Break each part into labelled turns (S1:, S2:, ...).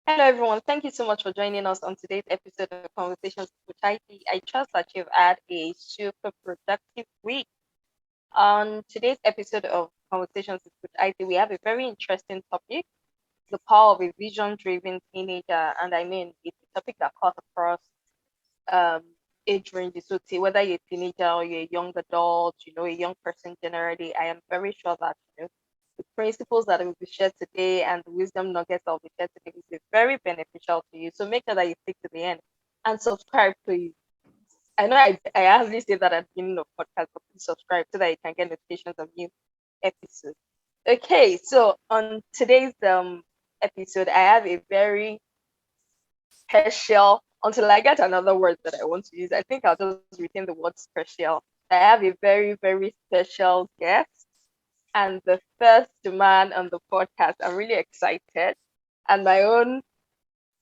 S1: Hello, everyone. Thank you so much for joining us on today's episode of Conversations with IT. I trust that you've had a super productive week. On today's episode of Conversations with IT, we have a very interesting topic: the power of a vision-driven teenager. And I mean, it's a topic that cuts across um, age ranges. So, say whether you're a teenager or you're a young adult, a young person generally, I am very sure that the principles that will be shared today and the wisdom nuggets that will be shared today will be very beneficial to you. So make sure that you stick to the end and subscribe, please. I know I hardly say that at the beginning of podcast, but please subscribe so that you can get notifications of new episodes. Okay, so on today's episode, I have a very special, until I get another word that I want to use. I think I'll just retain the word special. I have a very, very special guest and the first man on the podcast. I'm really excited. And my own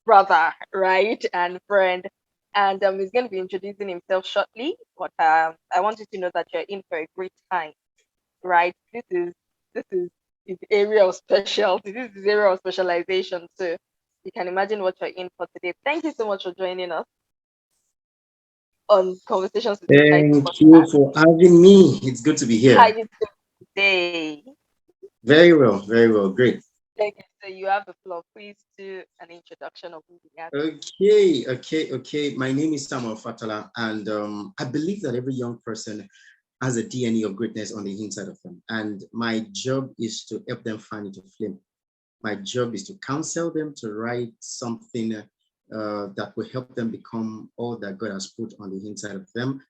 S1: brother, right? And friend. And he's going to be introducing himself shortly. But I want you to know that you're in for a great time, right? This is his area of specialty. This is his area of specialization. So you can imagine what you're in for today. Thank you so much for joining us on Conversations with Coach IT
S2: Thank you
S1: podcast.
S2: for having me. It's good to be
S1: How
S2: here.
S1: you doing today?
S2: Very well, great.
S1: Okay, so you have the floor. Please do an introduction of who we are.
S2: Okay. My name is Samuel Fatola, and I believe that every young person has a DNA of greatness on the inside of them. And my job is to help them find it to flame. My job is to counsel them to write something that will help them become all that God has put on the inside of them.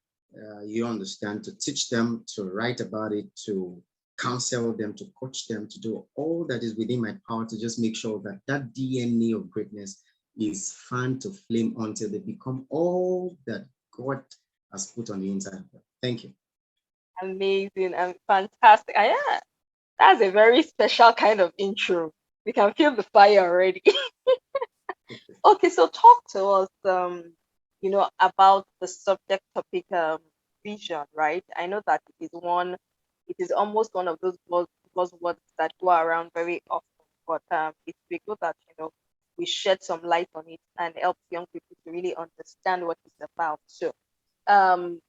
S2: You understand, to teach them, to write about it, to counsel them, to coach them, to do all that is within my power to just make sure that that DNA of greatness is fanned to flame until they become all that God has put on the inside of them. Thank you.
S1: Amazing and fantastic. Yeah, that's a very special kind of intro. We can feel the fire already. Okay, so talk to us, about the subject topic, vision, right? I know that it is almost one of those buzzwords that go around very often, but it's be good that we shed some light on it and help young people to really understand what it's about. So,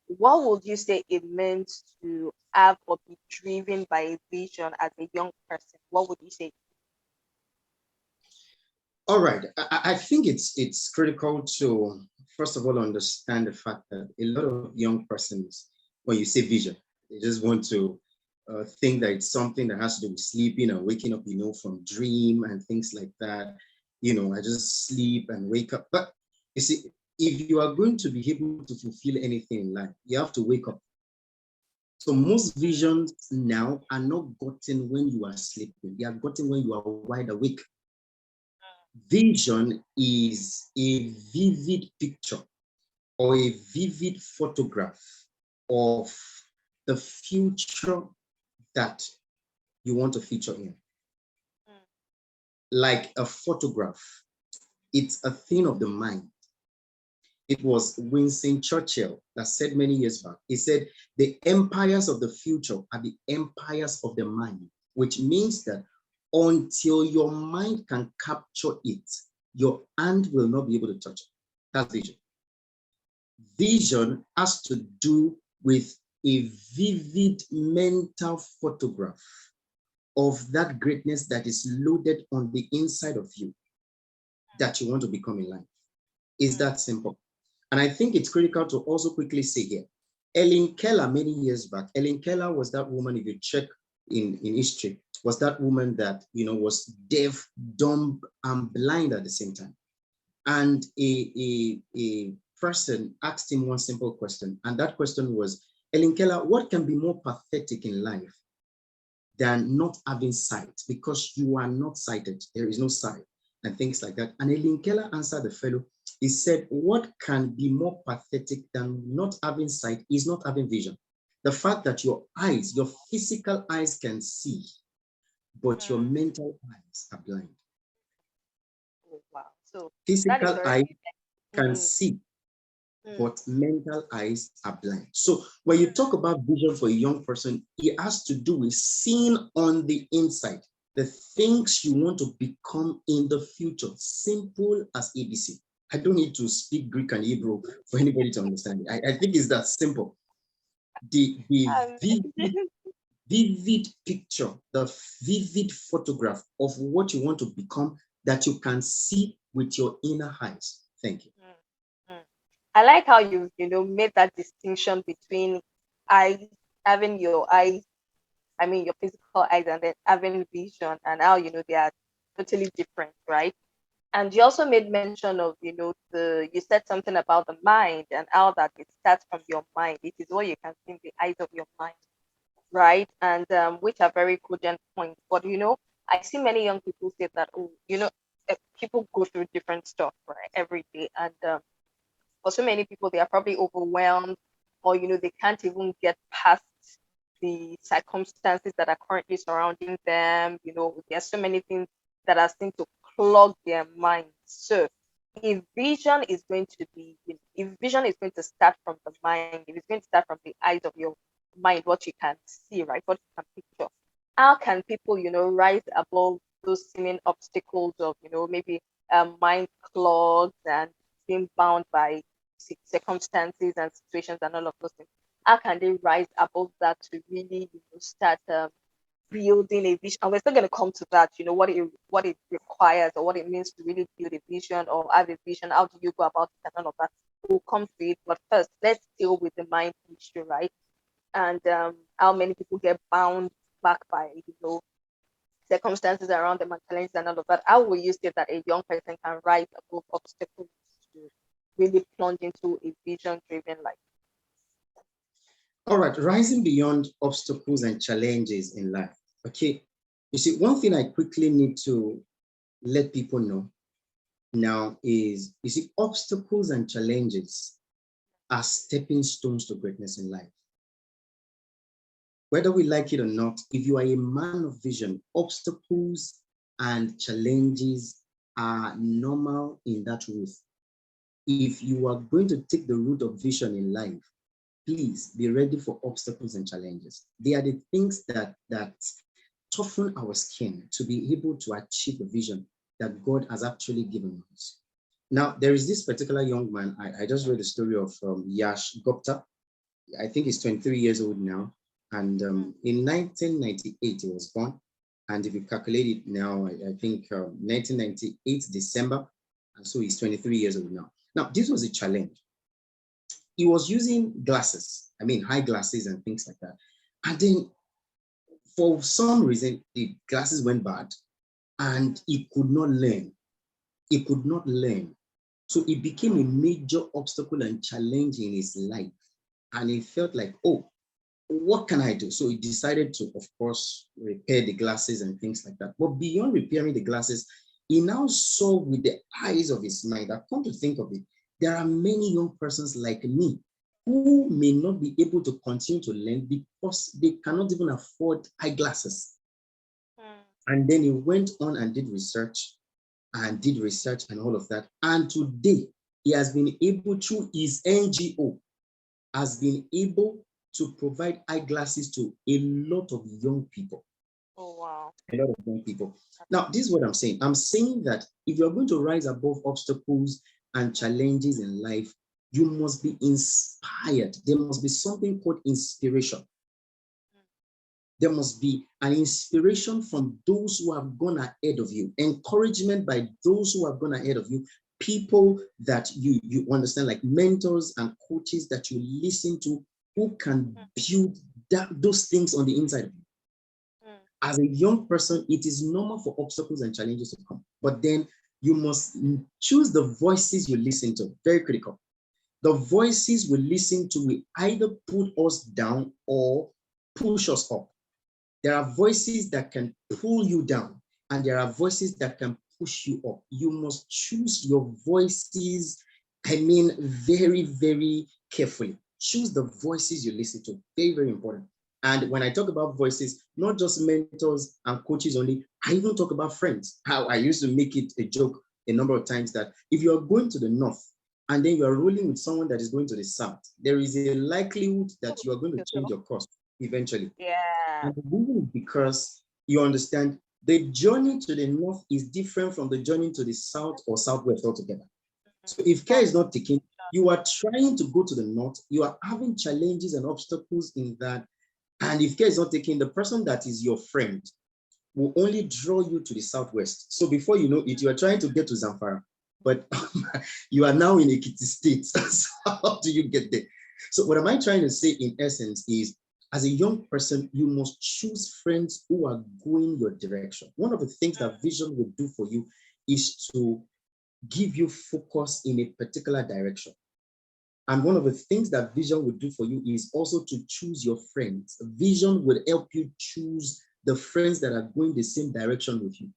S1: what would you say it means to have or be driven by a vision as a young person? What would you say?
S2: All right. I think it's critical to first of all understand the fact that a lot of young persons, when you say vision, they just want to think that it's something that has to do with sleeping and waking up, from dream and things like that. I just sleep and wake up. But you see, if you are going to be able to fulfill anything in life, you have to wake up. So most visions now are not gotten when you are sleeping. They are gotten when you are wide awake. Vision is a vivid picture or a vivid photograph of the future that you want to feature in.
S1: Mm,
S2: Like a photograph, it's a thing of the mind. It was Winston Churchill that said many years back, he said, the empires of the future are the empires of the mind, which means that until your mind can capture it, your hand will not be able to touch it. That's vision. Vision has to do with a vivid mental photograph of that greatness that is loaded on the inside of you that you want to become in life. Is
S1: mm,
S2: that simple? And I think it's critical to also quickly say here, Ellen Keller, many years back, Ellen Keller was that woman, if you check in history, was that woman that, was deaf, dumb, and blind at the same time. And a person asked him one simple question, and that question was, Ellen Keller, what can be more pathetic in life than not having sight? Because you are not sighted, there is no sight, and things like that. And Ellen Keller answered the fellow, he said, what can be more pathetic than not having sight is not having vision. The fact that your eyes, your physical eyes can see, but your
S1: mm.
S2: mental eyes are blind.
S1: Oh, wow. So that is
S2: Physical
S1: already.
S2: eyes can
S1: Mm,
S2: see,
S1: mm,
S2: but mental eyes are blind. So when you talk about vision for a young person, it has to do with seeing on the inside. the things you want to become in the future. Simple as ABC. I don't need to speak Greek and Hebrew for anybody to understand it. I think it's that simple. The
S1: Um,
S2: vivid picture, the vivid photograph of what you want to become that you can see with your inner eyes. Thank you.
S1: mm. I like how you made that distinction between eyes, having your eyes, I mean your physical eyes, and then having vision, and how they are totally different, right? And you also made mention of you said something about the mind and how that it starts from your mind. It is what you can see in the eyes of your mind, right? And which are very cogent points. But I see many young people say that, oh, people go through different stuff, right, every day, and for so many people, they are probably overwhelmed, or they can't even get past the circumstances that are currently surrounding them. There are so many things that are seen to clog their minds. So if vision is going to be, if vision is going to start from the mind, if it's going to start from the eyes of your mind, what you can see, right, what you can picture, how can people, rise above those seeming obstacles of, maybe mind clogs and being bound by circumstances and situations and all of those things? How can they rise above that to really, start building a vision? And we're still going to come to that, what it requires or what it means to really build a vision or have a vision. How do you go about it and all of that? We'll come to it. But first, let's deal with the mind issue, right? And how many people get bound back by, circumstances around them and challenges and all of that. How will you say that a young person can rise above obstacles to really plunge into a vision driven life?
S2: All right, rising beyond obstacles and challenges in life. Okay, you see, one thing I quickly need to let people know now is, you see, obstacles and challenges are stepping stones to greatness in life. Whether we like it or not, if you are a man of vision, obstacles and challenges are normal in that route. If you are going to take the route of vision in life, please be ready for obstacles and challenges. They are the things that toughen our skin to be able to achieve the vision that God has actually given us. Now, there is this particular young man. I just read the story of Yash Gupta. I think he's 23 years old now. And in 1998, he was born. And if you calculate it now, I think 1998 December. And so he's 23 years old now. Now, this was a challenge. He was using glasses, I mean, high glasses and things like that. And then for some reason, the glasses went bad and he could not learn. He could not learn. So it became a major obstacle and challenge in his life. And he felt like, oh, what can I do? So he decided to, of course, repair the glasses and things like that. But beyond repairing the glasses, he now saw with the eyes of his mind. I've come to think of it, there are many young persons like me who may not be able to continue to learn because they cannot even afford eyeglasses. And then he went on and did research and all of that. And today, he has been able, through his NGO, has been able to provide eyeglasses to a lot of young people.
S1: Oh, wow.
S2: A lot of young people. Now, this is what I'm saying. I'm saying that if you're going to rise above obstacles and challenges in life, you must be inspired. There must be something called inspiration. There must be an inspiration from those who have gone ahead of you, encouragement by those who have gone ahead of you, people that you understand, like mentors and coaches that you listen to, who can build those things on the inside of you. As a young person, it is normal for obstacles and challenges to come, but then you must choose the voices you listen to. Very critical. The voices we listen to will either put us down or push us up. There are voices that can pull you down, and there are voices that can push you up. You must choose your voices, I mean, very, very carefully. Choose the voices you listen to. Very, very important. And when I talk about voices, not just mentors and coaches only, I even talk about friends. How I used to make it a joke a number of times that if you're going to the north and then you're rolling with someone that is going to the south, there is a likelihood that you are going to change your course eventually.
S1: Yeah.
S2: And the reason is because you understand The journey to the north is different from the journey to the south or southwest altogether. So if care
S1: Sure.
S2: is not taken, you are trying to go to the north, you are having challenges and obstacles in that. And if care is not taken, the person that is your friend will only draw you to the southwest. So before you know it, you are trying to get to Zamfara, but you are now in Ekiti State. So how do you get there? So what am I trying to say in essence is, as a young person, you must choose friends who are going your direction. One of the things that vision will do for you is to give you focus in a particular direction. And one of the things that vision will do for you is also to choose your friends. Vision will help you choose the friends that are going the same direction with you.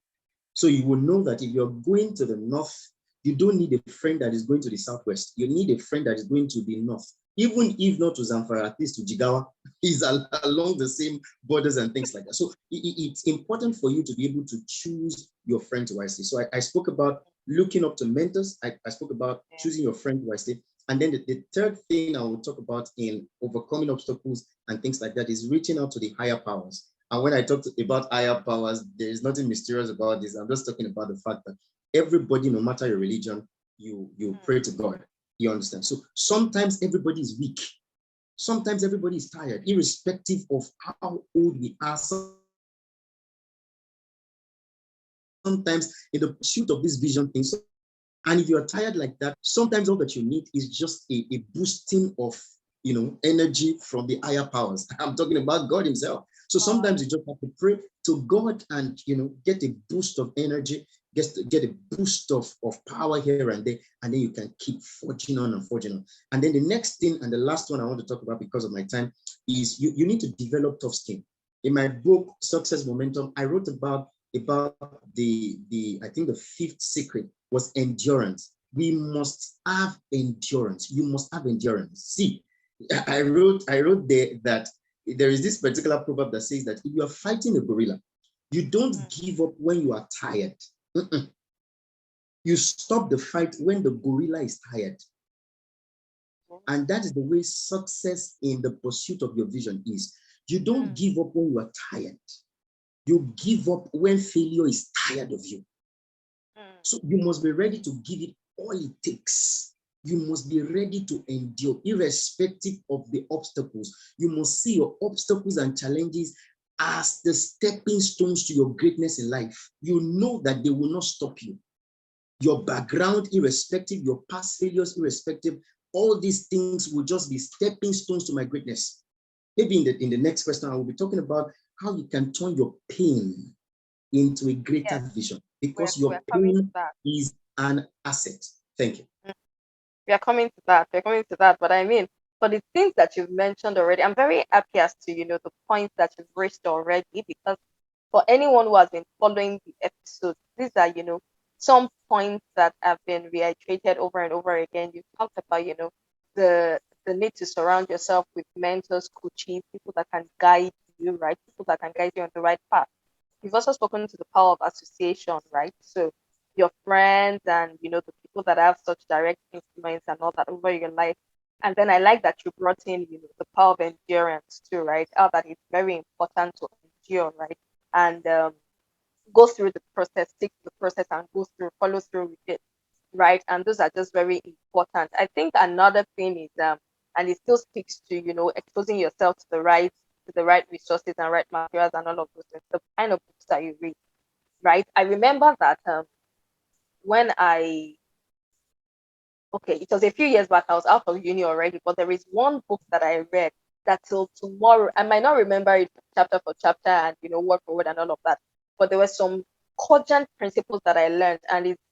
S2: So you will know that if you're going to the north, you don't need a friend that is going to the southwest. You need a friend that is going to the north. Even if not to Zamfara, at least to Jigawa, is along the same borders and things like that. So it's important for you to be able to choose your friends wisely. So I spoke about looking up to mentors. I spoke about choosing your friend wisely. And then the third thing I will talk about in overcoming obstacles and things like that is reaching out to the higher powers. And when I talk about higher powers, there is nothing mysterious about this. I'm just talking about the fact that everybody, no matter your religion, you pray to God. You understand? So sometimes everybody is weak. Sometimes everybody is tired, irrespective of how old we are. Sometimes in the pursuit of this vision thing, and if you are tired like that, sometimes all that you need is just a boosting of energy from the higher powers. I'm talking about God Himself. So sometimes you just have to pray to God and get a boost of energy, get a boost of power here and there, and then you can keep forging on and forging on. And then the next thing and the last one I want to talk about because of my time is you need to develop tough skin. In my book Success Momentum, I wrote about the I think the fifth secret was endurance. We must have endurance. You must have endurance. See, I wrote there that there is this particular proverb that says that if you are fighting a gorilla, you don't give up when you are tired. Mm-mm. You stop the fight when the gorilla is tired. And that is the way success in the pursuit of your vision is. You don't give up when you are tired. You give up when failure is tired of you. So you must be ready to give it all it takes. You must be ready to endure, irrespective of the obstacles. You must see your obstacles and challenges as the stepping stones to your greatness in life. You know that they will not stop you. Your background, irrespective, your past failures, irrespective, all these things will just be stepping stones to my greatness. Maybe in the next question, I will be talking about how you can turn your pain into a greater
S1: Yes,
S2: vision
S1: we're
S2: because
S1: we're
S2: your
S1: coming to
S2: pain
S1: that.
S2: is an asset. Thank you.
S1: Mm, We are coming to that. We're coming to that. But I mean, for the things that you've mentioned already, I'm very happy as to the points that you've raised already, because for anyone who has been following the episodes, these are some points that have been reiterated over and over again. You talked about the the need to surround yourself with mentors, coaches, people that can guide you, right? People that can guide you on the right path. You've also spoken to the power of association, right? So your friends and the people that have such direct influence and all that over your life. And then I like that you brought in, the power of endurance too, right? How that it's very important to endure, right? And go through the process, stick to the process and follow through with it, right? And those are just very important. I think another thing is and it still speaks to, exposing yourself to the right resources and right materials and all of those things, the kind of books that you read, right? I remember that when I okay, it was a few years back, I was out of uni already, but there is one book that I read that till tomorrow, I might not remember it chapter for chapter and, word for word and all of that, but there were some cogent principles that I learned, and it's,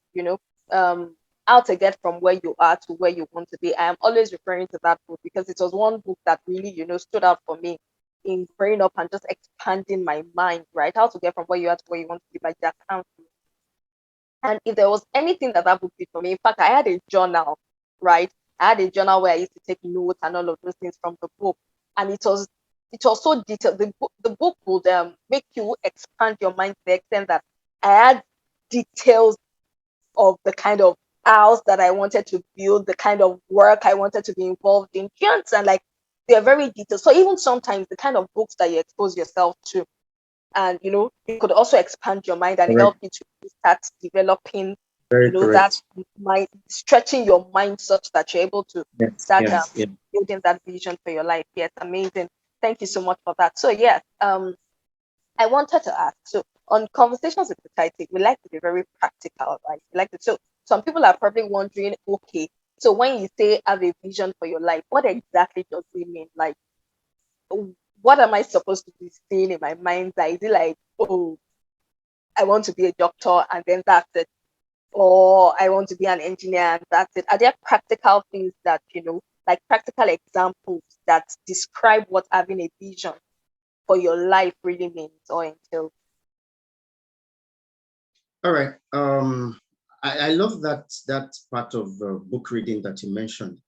S1: how to get from where you are to where you want to be. I am always referring to that book because it was one book that really, stood out for me in growing up and just expanding my mind, right? How to get from where you are to where you want to be by Jack Canfield. And if there was anything that that book did for me, in fact, I had a journal, right? I had a journal where I used to take notes and all of those things from the book, and it was so detailed. The book would make you expand your mind to the extent that I had details of the kind of house that I wanted to build, the kind of work I wanted to be involved in. Do you understand? Like they're very detailed. So even sometimes the kind of books that you expose yourself to, and it could also expand your mind and help
S2: Correct.
S1: you to start developing,
S2: Very
S1: that
S2: correct.
S1: mind, stretching your mind such that you're able to
S2: Yes.
S1: start
S2: Yes. Yes.
S1: building that vision for your life. Yes, amazing. Thank you so much for that. So yes, I wanted to ask. So on conversations with society, we like to be very practical, right? We like to. So some people are probably wondering, okay, so when you say have a vision for your life, what exactly does it mean? Like, what am I supposed to be seeing in my mind's eye? Is it like, oh, I want to be a doctor and then that's it? Or I want to be an engineer and that's it? Are there practical things that, like practical examples that describe what having a vision for your life really means or entails?
S2: All right. I love that part of book reading that you mentioned.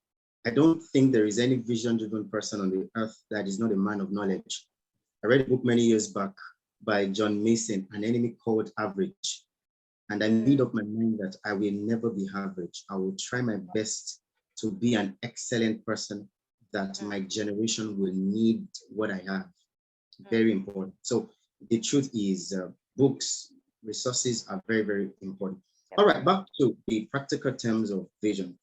S2: I don't think there is any vision-driven person on the earth that is not a man of knowledge. I read a book many years back by John Mason, An Enemy Called Average. And I made
S1: Mm,
S2: up my mind that I will never be average. I will try my best to be an excellent person that
S1: mm,
S2: my generation will need what I have.
S1: mm.
S2: Very important. So the truth is, books, resources are very, very important.
S1: Yes,
S2: All right, back to the practical terms of vision.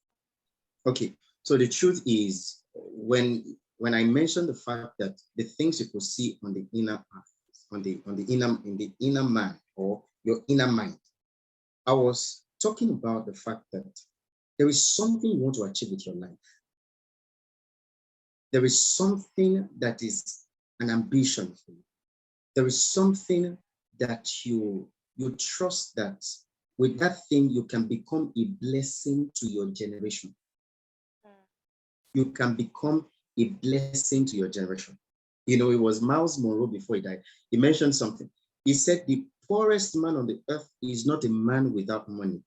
S2: Okay, so the truth is, when I mentioned the fact that the things you could see on the inner path, on the inner in the inner man or your inner mind, I was talking about the fact that there is something you want to achieve with your life. There is something that is an ambition for you. There is something that you trust that with that thing you can become a blessing to your generation.
S1: mm,
S2: You can become a blessing to your generation. You know, it was Miles Monroe before he died. He mentioned something. He said the poorest man on the earth is not a man without money.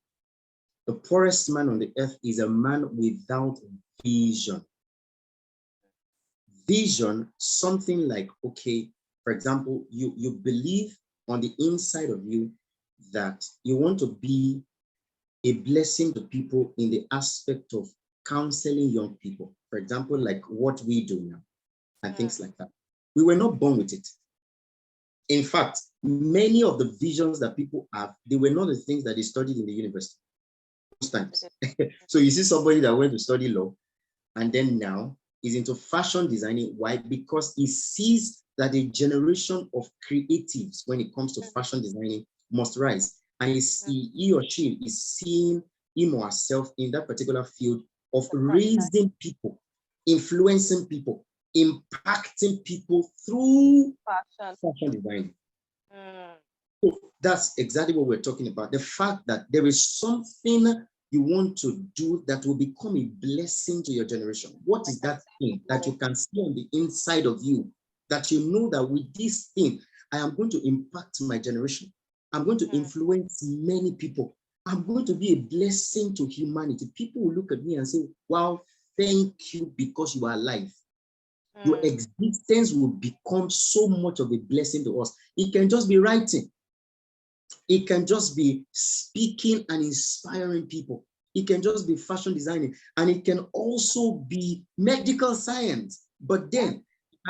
S2: The poorest man on the earth is a man without vision. Vision, something like, okay, for example, you believe on the inside of you that you want to be a blessing to people in the aspect of counseling young people, for example, like what we do now and
S1: mm,
S2: things like that. We were not born with it. In fact, many of the visions that people have, they were not the things that they studied in the university most times.
S1: absolutely.
S2: So you see somebody that went to study law and then now is into fashion designing. Why? Because he sees that a generation of creatives, when it comes to
S1: Mm,
S2: fashion designing, must rise. And
S1: mm.
S2: he or she is seeing him or herself in that particular field of
S1: The franchise.
S2: raising people, influencing people, impacting people through
S1: Fashion.
S2: fashion design.
S1: Mm,
S2: So that's exactly what we're talking about. The fact that there is something you want to do that will become a blessing to your generation. What
S1: like
S2: is
S1: a
S2: that thing that you
S1: symbol.
S2: can see on the inside of you that you know that with this thing, I am going to impact my generation? I'm going to
S1: Mm,
S2: influence many people. I'm going to be a blessing to humanity. People will look at me and say, wow, thank you because you are alive. Your
S1: mm,
S2: existence will become so much of a blessing to us. It can just be writing. It can just be speaking and inspiring people. It can just be fashion designing. And it can also be medical science. But
S1: yeah.
S2: then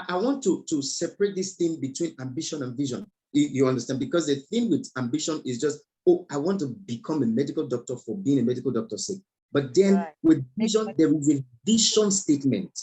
S2: I want to separate this thing between ambition and vision. You understand? Because the thing with ambition is just, oh, I want to become a medical doctor for being a medical doctor's sake. But then
S1: Right.
S2: with
S1: Makes
S2: vision,
S1: sense.
S2: there is a vision statement.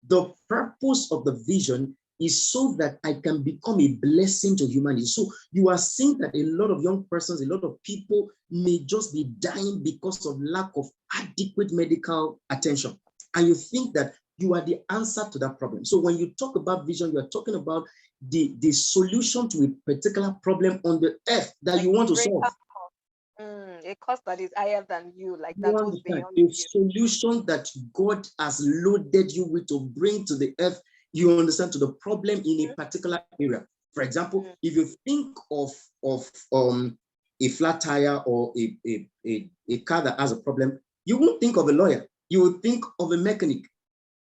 S2: The purpose of the vision is so that I can become a blessing to humanity. So you are seeing that a lot of young persons, a lot of people may just be dying because of lack of adequate medical attention. And you think that you are the answer to that problem. So when you talk about vision, you are talking about the solution to a particular problem on the earth that
S1: Like
S2: you want to
S1: greater
S2: solve.
S1: cost. A cost that is higher than you, like
S2: You
S1: that goes
S2: understand?
S1: beyond
S2: The
S1: you.
S2: solution that God has loaded you with to bring to the earth, you understand, to the problem in a particular area. For example,
S1: Mm,
S2: if you think of a flat tire or a car that has a problem, you won't think of a lawyer. You will think of a mechanic.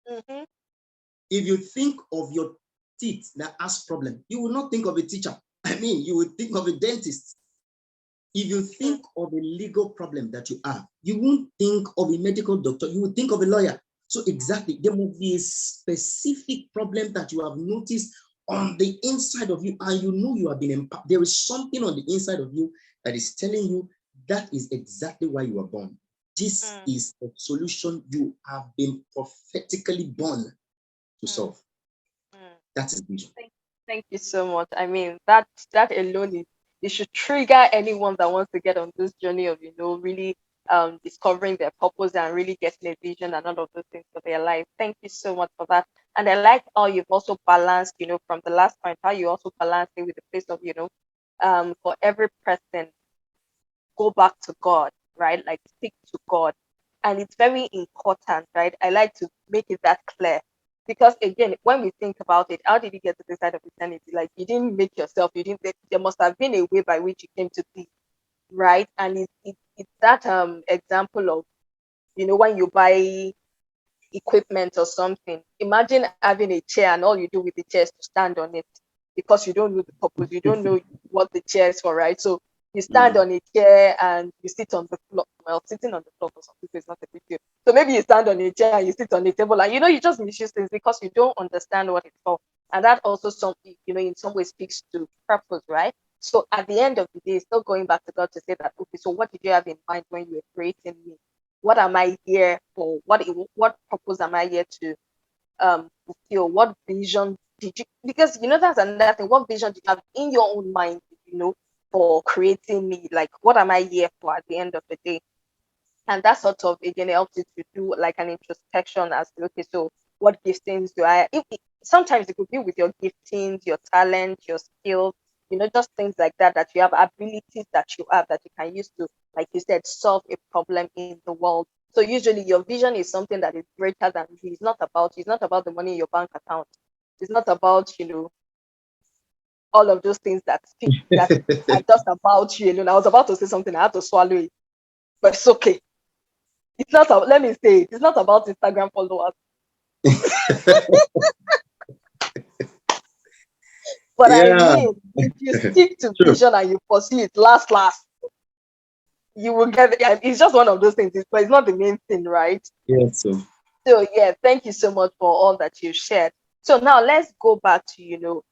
S1: mm-hmm,
S2: If you think of your teeth that has problem, you will not think of a teacher. I mean, you will think of a dentist. If you
S1: mm,
S2: think of a legal problem that you have, you won't think of a medical doctor, you would think of a lawyer. So exactly, there must be a specific problem that you have noticed on the inside of you, and you know you have been empowered. There is something on the inside of you that is telling you that is exactly why you are born. This
S1: mm,
S2: is a solution you have been prophetically born to
S1: mm,
S2: solve.
S1: mm.
S2: That is vision.
S1: Thank, thank you so much. I mean, that alone is, it should trigger anyone that wants to get on this journey of, really discovering their purpose and really getting a vision and all of those things for their life. Thank you so much for that. And I like how you've also balanced, from the last point, how you also balanced it with the place of, for every person, go back to God, right? Like stick to God. And it's very important, right? I like to make it that clear. Because again, when we think about it, how did you get to the side of eternity? Like you didn't make yourself, you didn't there must have been a way by which you came to be, right? And it's that example of, when you buy equipment or something. Imagine having a chair and all you do with the chair is to stand on it because you don't know the purpose, you don't know what the chair is for, right? So you stand
S2: Mm.
S1: on a chair and you sit on the floor. Well, sitting on the floor for some people is not a big deal. So maybe you stand on a chair and you sit on a table and you just misuse things because you don't understand what it's for. And that also in some way speaks to purpose, right? So at the end of the day, still going back to God to say that, okay, so what did you have in mind when you were creating me? What am I here for? What purpose am I here to fulfill? What vision did you, because that's another thing, what vision did you have in your own mind, for creating me? Like what am I here for at the end of the day? And that sort of again helps you to do like an introspection as to, okay, so what giftings do I sometimes it could be with your giftings, your talent, your skills, just things like that, that you have abilities that you have that you can use to, like you said, solve a problem in the world. So usually your vision is something that is greater than you. It's not about the money in your bank account. It's not about all of those things that speak, that are just about you alone. I was about to say something, I had to swallow it, but it's okay. It's not, let me say it, it's not about Instagram followers. But I
S2: Yeah.
S1: mean, if you stick to
S2: True.
S1: vision and you pursue it, last, you will get it. Yeah, it's just one of those things, but it's not the main thing, right?
S2: Yes. So
S1: So yeah, thank you so much for all that you shared. So now let's go back to,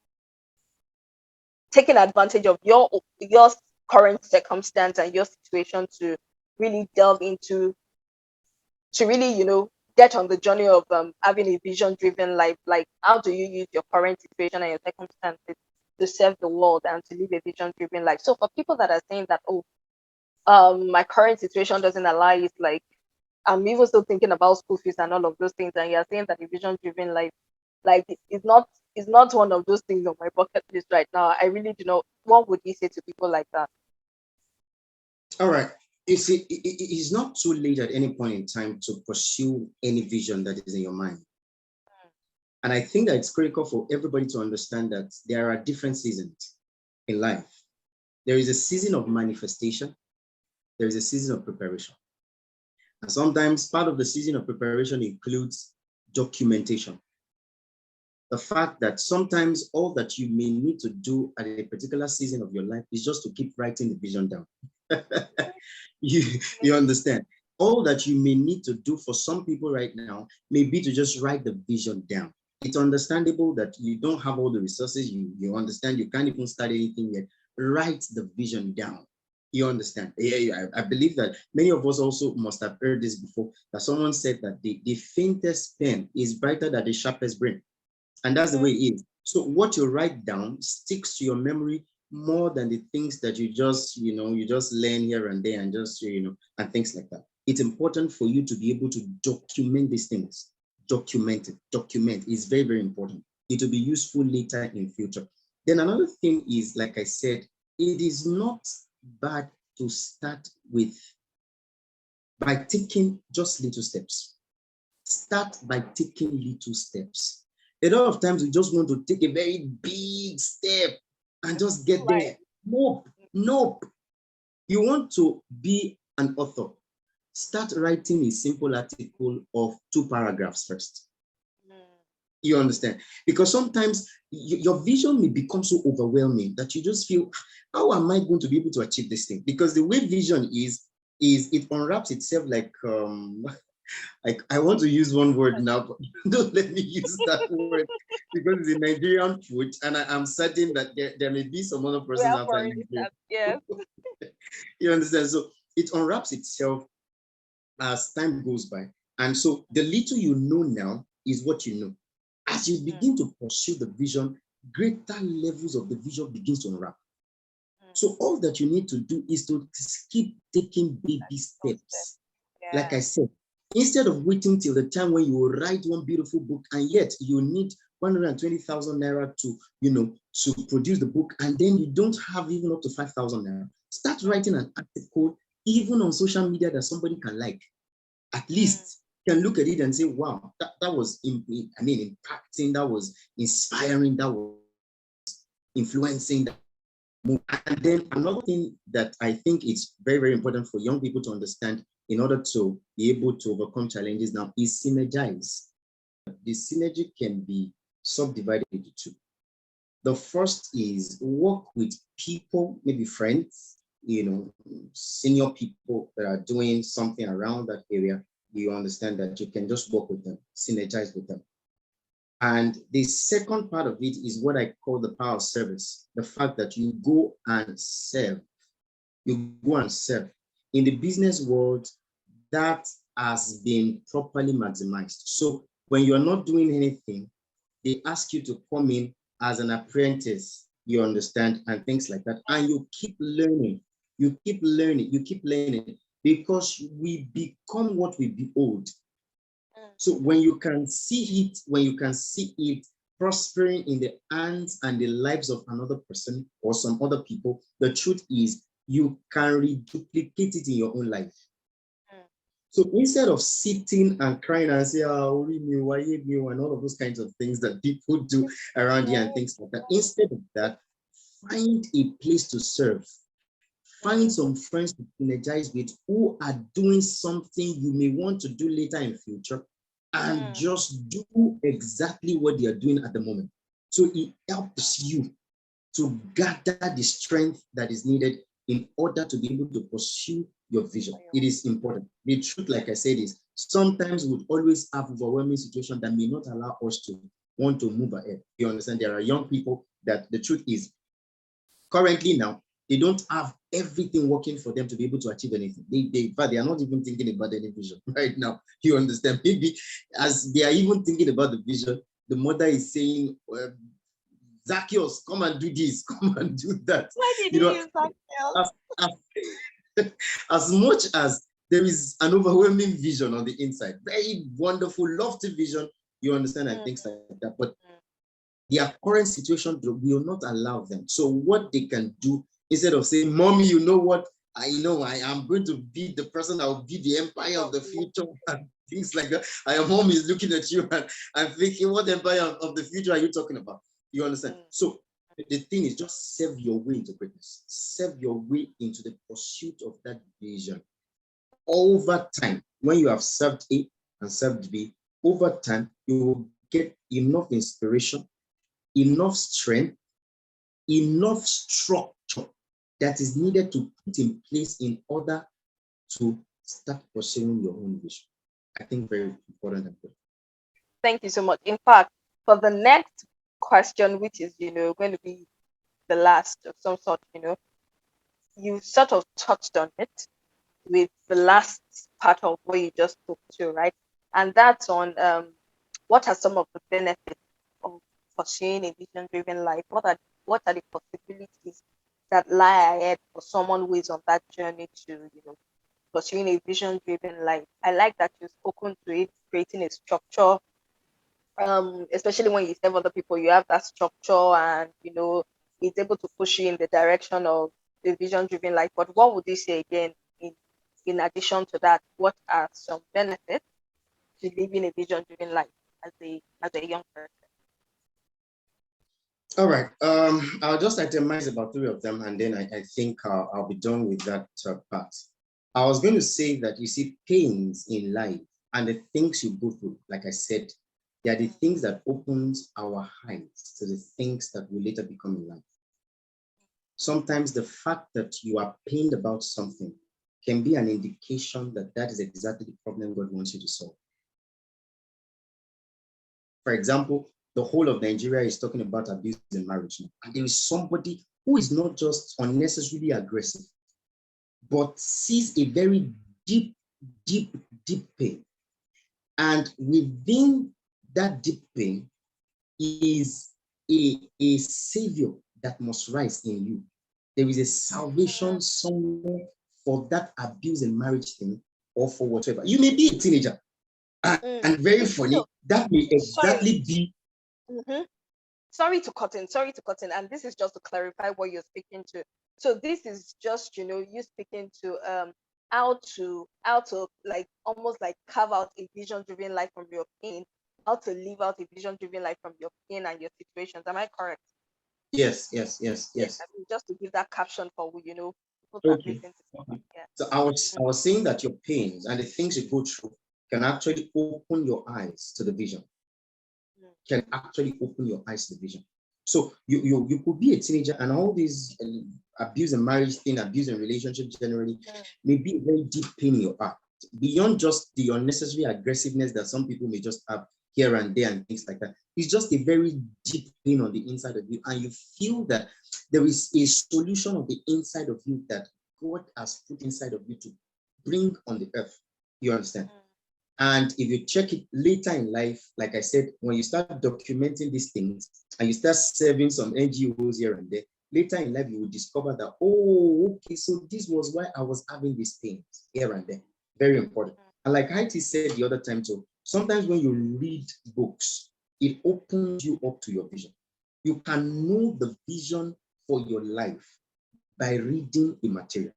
S1: taking advantage of your current circumstance and your situation to really delve into, to really, get on the journey of having a vision driven life. Like, how do you use your current situation and your circumstances to serve the world and to live a vision driven life? So, for people that are saying that, oh, my current situation doesn't allow it, like, I'm even still thinking about school fees and all of those things, and you're saying that a vision driven life, like, it's not one of those things on my bucket list right now. I really do know. What would you say to people like that?
S2: all right. You see, it's not too late at any point in time to pursue any vision that is in your mind. And I think that it's critical for everybody to understand that there are different seasons in life. There is a season of manifestation, there is a season of preparation. And sometimes part of the season of preparation includes documentation. The fact that sometimes all that you may need to do at a particular season of your life is just to keep writing the vision down. you understand? All that you may need to do for some people right now may be to just write the vision down. It's understandable that you don't have all the resources. You understand you can't even start anything yet. Write the vision down. You understand? Yeah, I believe that many of us also must have heard this before, that someone said that the faintest pen is brighter than the sharpest brain. And that's the way it is. So what you write down sticks to your memory more than the things that you just learn here and there and just, and things like that. It's important for you to be able to document these things. Document it. Document is very, very important. It will be useful later in future. Then another thing is, like I said, it is not bad to start with by taking just little steps. Start by taking little steps. A lot of times we just want to take a very big step and just get
S1: Like,
S2: there. Nope, nope. You want to be an author. Start writing a simple article of 2 paragraphs first.
S1: mm,
S2: You understand? Because sometimes your vision may become so overwhelming that you just feel, how am I going to be able to achieve this thing? Because the way vision is it unwraps itself like I want to use one word now, but don't let me use that word because it's a Nigerian food, and I'm certain that there may be some other
S1: We
S2: person
S1: have
S2: outside
S1: already
S2: Nigeria.
S1: started. Yes.
S2: You understand? So it unwraps itself as time goes by. And so the little you know now is what you know. As you
S1: Mm,
S2: begin to pursue the vision, greater levels of the vision begins to unwrap.
S1: mm.
S2: So all that you need to do is to keep taking baby
S1: Small step.
S2: steps. Like
S1: Yeah.
S2: I said, instead of waiting till the time when you will write one beautiful book and yet you need 120,000 naira to, to produce the book, and then you don't have even up to 5,000 naira. Start
S1: Mm,
S2: writing an article even on social media that somebody can like. At
S1: mm,
S2: least can look at it and say, wow, that was, impacting, that was inspiring, that was influencing. And then another thing that I think is very, very important for young people to understand in order to be able to overcome challenges now is synergize. The synergy can be subdivided into two. The first is work with people, maybe friends, senior people that are doing something around that area. You understand that you can just work with them, synergize with them. And the second part of it is what I call the power of service, the fact that you go and serve. You go and serve. In the business world, that has been properly maximized. So when you're not doing anything, they ask you to come in as an apprentice, you understand, and things like that. And you keep learning, you keep learning, because we become what we behold.
S1: mm.
S2: So when you can see it prospering in the hands and the lives of another person or some other people, the truth is you can reduplicate it in your own life.
S1: Mm.
S2: So instead of sitting and crying and say, oh, me, why me, and all of those kinds of things that people do around here and things like that, instead of that, find a place to serve. Find
S1: Mm,
S2: some friends to energize with who are doing something you may want to do later in future, and
S1: mm,
S2: just do exactly what they are doing at the moment. So it helps you to gather the strength that is needed in order to be able to pursue your vision. It is important. The truth, like I said, is sometimes we always have overwhelming situations that may not allow us to want to move ahead. You understand? There are young people that the truth is currently now, they don't have everything working for them to be able to achieve anything. In fact, they are not even thinking about any vision right now. You understand? Maybe as they are even thinking about the vision, the mother is saying, Zacchaeus, come and do this, come and do that.
S1: why did
S2: You
S1: you
S2: know,
S1: use that girl?
S2: as, as much as there is an overwhelming vision on the inside, very wonderful, lofty vision, you understand, and
S1: Mm,
S2: things like that. But
S1: mm,
S2: their current situation will not allow them. So what they can do, instead of saying, mommy, you know what? I know I am going to be the person that will be the empire of the future and things like that. And mom is looking at you and thinking, what empire of the future are you talking about? You understand?
S1: mm,
S2: So the thing is just serve your way into greatness. Serve your way into the pursuit of that vision. Over time, when you have served A and served B, over time, you will get enough inspiration, enough strength, enough structure that is
S1: mm.
S2: needed to put in place in order to start pursuing your own vision. I think very important and good.
S1: Thank you so much. In fact, for the next question, which is, going to be the last of some sort, you sort of touched on it with the last part of what you just spoke to, right? And that's on what are some of the benefits of pursuing a vision-driven life? What are the possibilities that lie ahead for someone who is on that journey to, pursuing a vision-driven life? I like that you've spoken to it, creating a structure, especially when you serve other people, you have that structure, and it's able to push you in the direction of the vision driven life. But what would you say again in addition to that? What are some benefits to living a vision driven life as a young person?
S2: All right. I'll just itemize about three of them, and then I think I'll be done with that part. I was going to say that you see, pains in life and the things you go through, like I said, they are the things that opens our eyes to the things that will later become in life. Sometimes the fact that you are pained about something can be an indication that that is exactly the problem God wants you to solve. For example, the whole of Nigeria is talking about abuse in marriage now. And there is somebody who is not just unnecessarily aggressive, but sees a very deep, deep, deep pain. And within that deep pain is a savior that must rise in you. There is a salvation somewhere for that abuse and marriage thing or for whatever. You may be a teenager, and very funny,
S1: So,
S2: that may
S1: sorry.
S2: exactly be.
S1: Mm-hmm. Sorry to cut in. And this is just to clarify what you're speaking to. So this is just, you speaking to how to like almost like carve out a vision-driven life from your pain, how to live out a vision-driven life from your pain and your situations. Am I correct?
S2: Yes, yes, yes,
S1: Yes,
S2: yes.
S1: I mean, just to give that caption for people that
S2: Okay.
S1: listen to this. Yeah.
S2: So I was saying that your pains and the things you go through can actually open your eyes to the vision. Can actually open your eyes to the vision. So you could be a teenager and all these abuse and marriage thing, abuse and relationship generally may be a very deep pain in your heart. Beyond just the unnecessary aggressiveness that some people may just have here and there and things like that. It's just a very deep pain on the inside of you. And you feel that there is a solution of the inside of you that God has put inside of you to bring on the earth. You understand? And if you check it later in life, like I said, when you start documenting these things and you start serving some NGOs here and there, later in life, you will discover that, oh, okay, so this was why I was having these things here and there. Very important. And like Haiti said the other time too, sometimes when you read books, it opens you up to your vision. You can know the vision for your life by reading the material.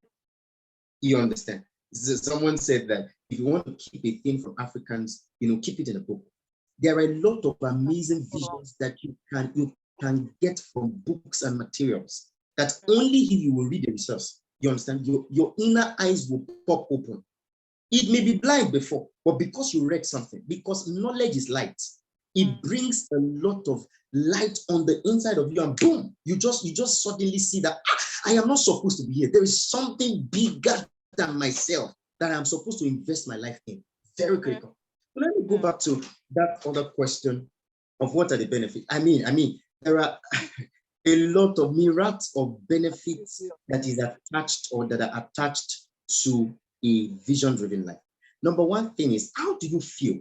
S2: You understand? Someone said that if you want to keep a thing from Africans, keep it in a book. There are a lot of amazing visions that you can get from books and materials that only if you will read the resource, you understand, your inner eyes will pop open. It may be blind before, but because you read something, because knowledge is light, it brings a lot of light on the inside of you, and boom, you just suddenly see that I am not supposed to be here. There is something bigger than myself that I'm supposed to invest my life in. Very critical. But let me go back to that other question of what are the benefits. There are a lot of myriads of benefits that is attached or that are attached to a vision-driven life. Number one thing is, how do you feel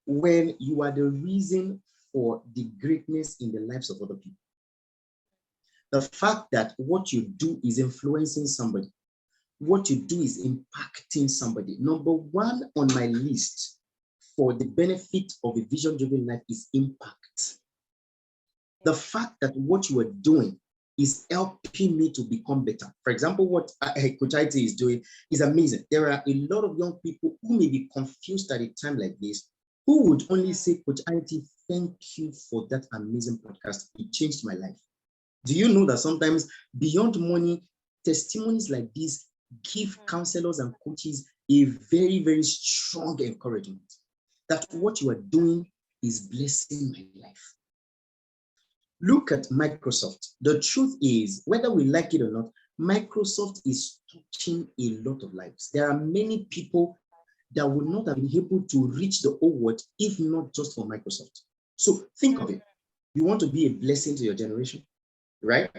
S2: when you are the reason for the greatness in the lives of other people? The fact that what you do is influencing somebody, what you do is impacting somebody. Number one on my list for the benefit of a vision-driven life is impact. The fact that what you are doing is helping me to become better. For example, what Coach IT is doing is amazing. There are a lot of young people who may be confused at a time like this, who would only say, Coach IT, thank you for that amazing podcast. It changed my life. Do you know that sometimes beyond money, testimonies like this give counselors and coaches a very, very strong encouragement that what you are doing is blessing my life. Look at Microsoft. The truth is, whether we like it or not, Microsoft is touching a lot of lives. There are many people that would not have been able to reach the whole world if not just for Microsoft. So think of it. You want to be a blessing to your generation, right?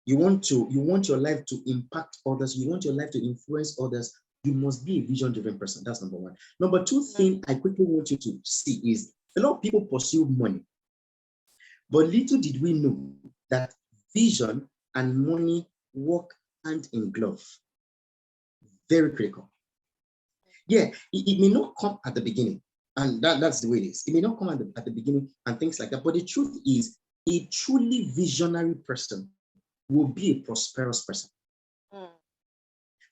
S2: You want your life to impact others. You want your life to influence others. You must be a vision-driven person. That's number one. Number two thing I quickly want you to see is a lot of people pursue money. But little did we know that vision and money work hand in glove. Very critical. Yeah, it may not come at the beginning, and that's the way it is. It may not come at the beginning and things like that. But the truth is, a truly visionary person will be a prosperous person.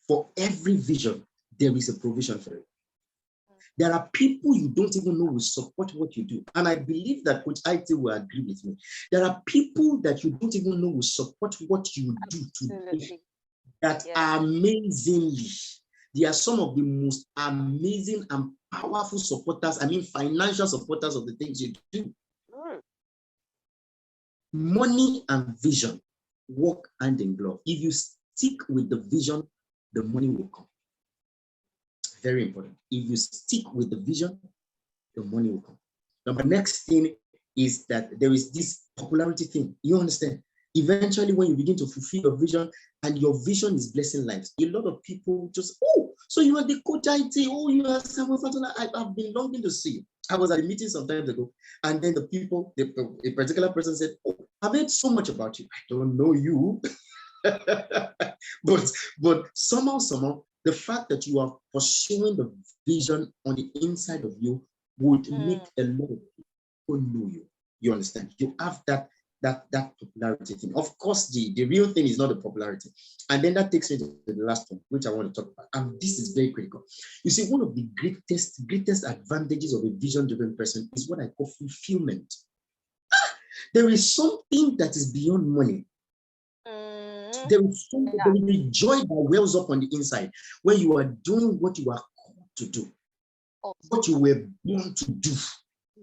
S2: For every vision, there is a provision for it. There are people you don't even know will support what you do. And I believe that Coach IT will agree with me. There are people that you don't even know will support what you do today that amazingly. They are some of the most amazing and powerful supporters, financial supporters of the things you do. Money and vision work hand in glove. If you stick with the vision, the money will come. Very important. If you stick with the vision, the money will come. Number next thing is that there is this popularity thing. You understand? Eventually, when you begin to fulfill your vision and your vision is blessing lives, a lot of people just, oh, so you are the coach IT, oh, you are Samuel Fatola. I've been longing to see you. I was at a meeting some time ago, and then the people, a particular person said, oh, I've heard so much about you. I don't know you. but somehow, the fact that you are pursuing the vision on the inside of you would make a lot of people know you. You understand? You have that popularity thing. Of course, the real thing is not the popularity. And then that takes me to the last one, which I want to talk about. And this is very critical. You see, one of the greatest advantages of a vision-driven person is what I call fulfillment. There is something that is beyond money. There is the joy that wells up on the inside when you are doing what you are called to do, what you were born to do.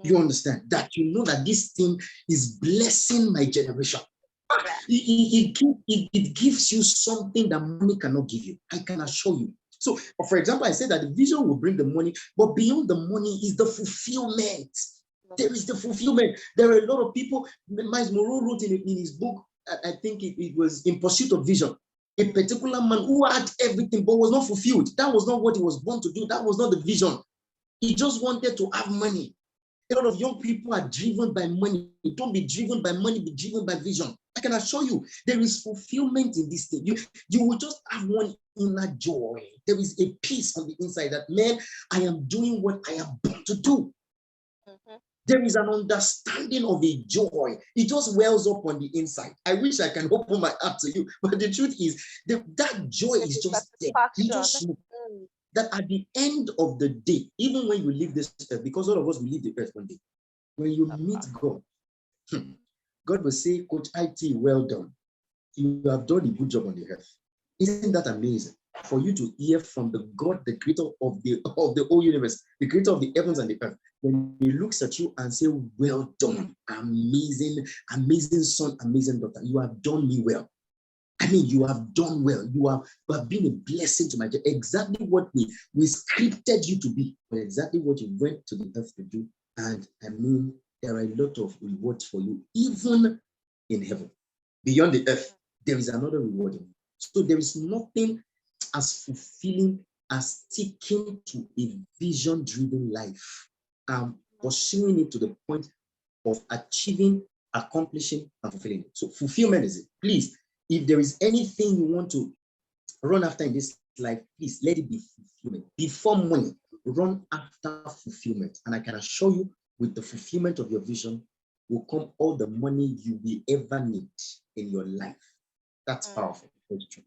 S2: You understand that you know that this thing is blessing my generation. It gives you something that money cannot give you. I can assure you. So, for example, I said that the vision will bring the money, but beyond the money is the fulfillment. There is the fulfillment. There are a lot of people. Miles Moreau wrote in his book, I think it was In Pursuit of Vision, a particular man who had everything but was not fulfilled. That was not what he was born to do. That was not the vision. He just wanted to have money. A lot of young people are driven by money. Don't be driven by money, be driven by vision. I can assure you, there is fulfillment in this thing. You will just have one inner joy. There is a peace on the inside that, man, I am doing what I am born to do. There is an understanding of a joy. It just wells up on the inside. I wish I can open my heart to you, but the truth is that joy is just there. You just know that at the end of the day, even when you leave this earth, because all of us will leave the earth one day, when you meet God, God will say, Coach IT, well done. You have done a good job on the earth. Isn't that amazing? For you to hear from the God, the creator of the whole universe, the creator of the heavens and the earth, when he looks at you and say, well done, amazing son, amazing daughter. You have done me well. I mean, you have done well. You have been a blessing to my church. Exactly what we scripted you to be, but exactly what you went to the earth to do. And I mean, there are a lot of rewards for you, even in heaven. Beyond the earth, there is another reward. So there is nothing as fulfilling as sticking to a vision-driven life, pursuing it to the point of achieving, accomplishing, and fulfilling it. So fulfillment is it. Please, if there is anything you want to run after in this life, please let it be fulfillment. Before money, run after fulfillment. And I can assure you, with the fulfillment of your vision will come all the money you will ever need in your life. That's powerful. That's true.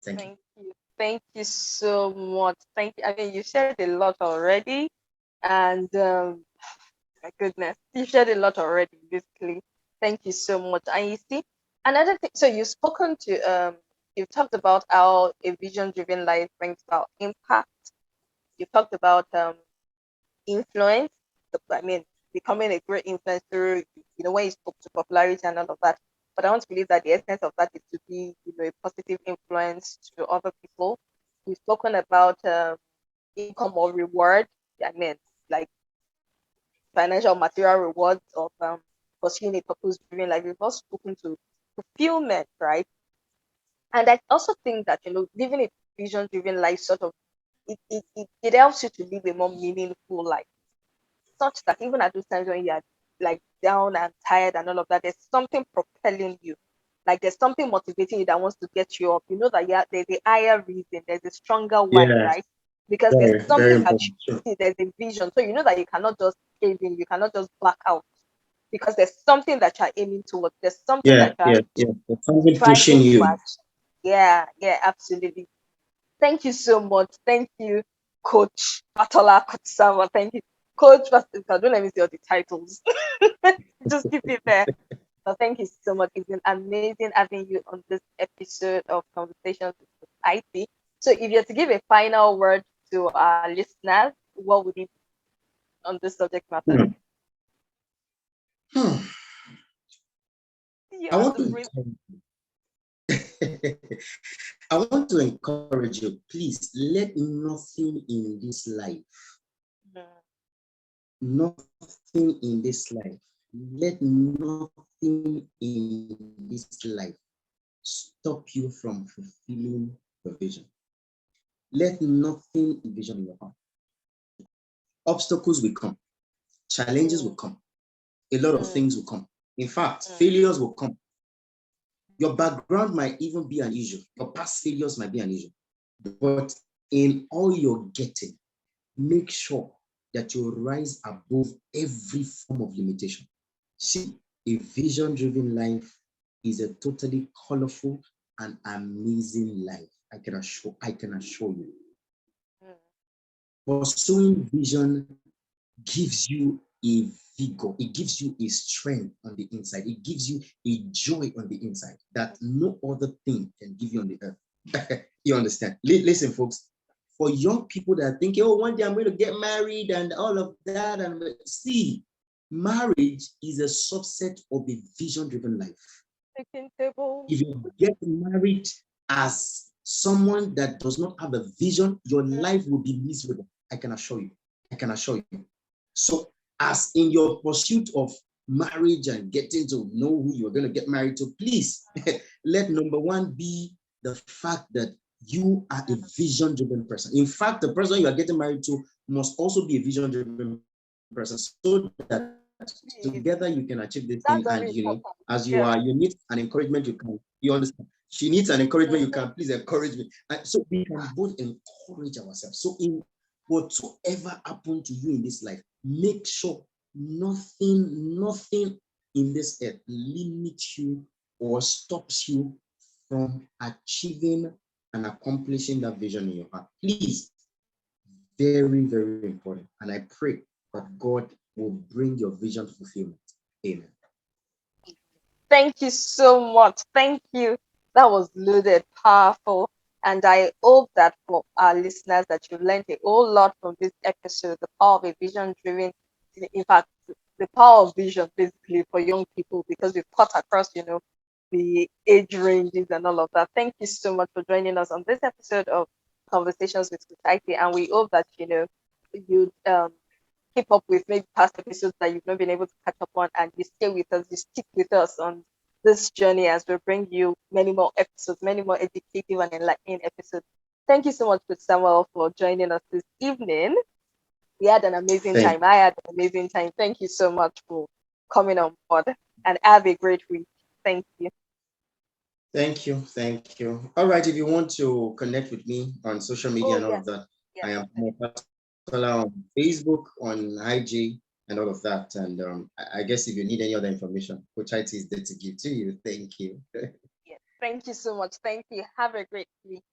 S2: Thank you.
S1: Thank you so much. Thank you. I mean, you shared a lot already, and my goodness, you shared a lot already. Basically, thank you so much. And you see, another thing. So you've spoken to you've talked about how a vision-driven life brings about impact. You talked about influence. I mean, becoming a great influencer. When you spoke to popularity and all of that. But I want to believe that the essence of that is to be, a positive influence to other people. We've spoken about income or reward. I mean, like financial material rewards of pursuing a purpose-driven life. We've also spoken to fulfillment, right? And I also think that living a vision-driven life sort of it helps you to live a more meaningful life, such that even at those times when you're like down and tired and all of that, there's something propelling you. Like there's something motivating you that wants to get you up. You know that there's a higher reason, there's a stronger why,
S2: Yeah,
S1: right? Because there's
S2: very
S1: something that
S2: important.
S1: you
S2: Sure.
S1: see, there's a vision. So you know that you cannot just cave in, you cannot just back out because there's something that you're aiming towards, there's something
S2: Yeah,
S1: that you're
S2: yeah, yeah. There's something pushing
S1: striving to
S2: you.
S1: achieve. Yeah, yeah, absolutely. Thank you so much. Thank you, Coach Batola, Coach Sama. Thank you, Coach. Don't let me see all the titles. Just keep it there. So thank you so much. It's been amazing having you on this episode of Conversations with IT. So if you're to give a final word to our listeners, what would it be on this subject matter?
S2: Hmm. Hmm.
S1: You
S2: I
S1: want
S2: want
S1: to
S2: to
S1: breathe.
S2: I want to encourage you, please let nothing in this life,
S1: Mm,
S2: nothing in this life, let nothing in this life stop you from fulfilling your vision. Let nothing envision in your heart. Obstacles will come, challenges will
S1: mm,
S2: come, a lot of
S1: mm,
S2: things will come. In fact,
S1: mm,
S2: failures will come. Your background might even be an issue. Your past failures might be an issue. But in all you're getting, make sure that you rise above every form of limitation. See, a vision-driven life is a totally colorful and amazing life. I can assure you.
S1: mm,
S2: Pursuing vision gives you a vigor, it gives you a strength on the inside, it gives you a joy on the inside that no other thing can give you on the earth. You understand? Listen, folks, for young people that are thinking, oh, one day I'm going to get married and all of that, and see, marriage is a subset of a vision driven life.
S1: Taking table.
S2: If you get married as someone that does not have a vision, your life will be miserable. I can assure you. I can assure you. So, as in your pursuit of marriage and getting to know who you're going to get married to, please let number one be the fact that you are a vision driven person. In fact, the person you are getting married to must also be a vision driven person so that together you can achieve this thing. And,
S1: Please.
S2: as you
S1: That's
S2: are,
S1: very
S2: you need
S1: important.
S2: an
S1: Yeah.
S2: encouragement you understand. She needs an encouragement you can, please encourage me.
S1: Mhm.
S2: And so we can both encourage ourselves. So, in whatsoever happen to you in this life, make sure nothing in this earth limits you or stops you from achieving and accomplishing that vision in your heart. Please, very important. And I pray that God will bring your vision to fulfillment. Amen.
S1: Thank you so much. Thank you. That was loaded, powerful. And I hope that for our listeners that you learned a whole lot from this episode, the power of a vision driven, in fact, the power of vision basically for young people, because we've cut across, the age ranges and all of that. Thank you so much for joining us on this episode of Conversations with Society. And we hope that, you keep up with maybe past episodes that you've not been able to catch up on, and you stay with us, you stick with us on this journey as we bring you many more episodes, many more educative and enlightening episodes. Thank you so much, Coach Samuel, for joining us this evening. We had an amazing
S2: Thank,
S1: time. I had an amazing time. Thank you so much for coming on board, and have a great week. Thank you.
S2: thank you. All right, if you want to connect with me on social media
S1: Oh,
S2: and all of
S1: yes.
S2: that, I
S1: Yes.
S2: am Samuel Fatola on Facebook, on IG, and all of that. And I guess if you need any other information, Coach IT is there to give to you. Thank you.
S1: Yes. Thank you so much. Thank you. Have a great week.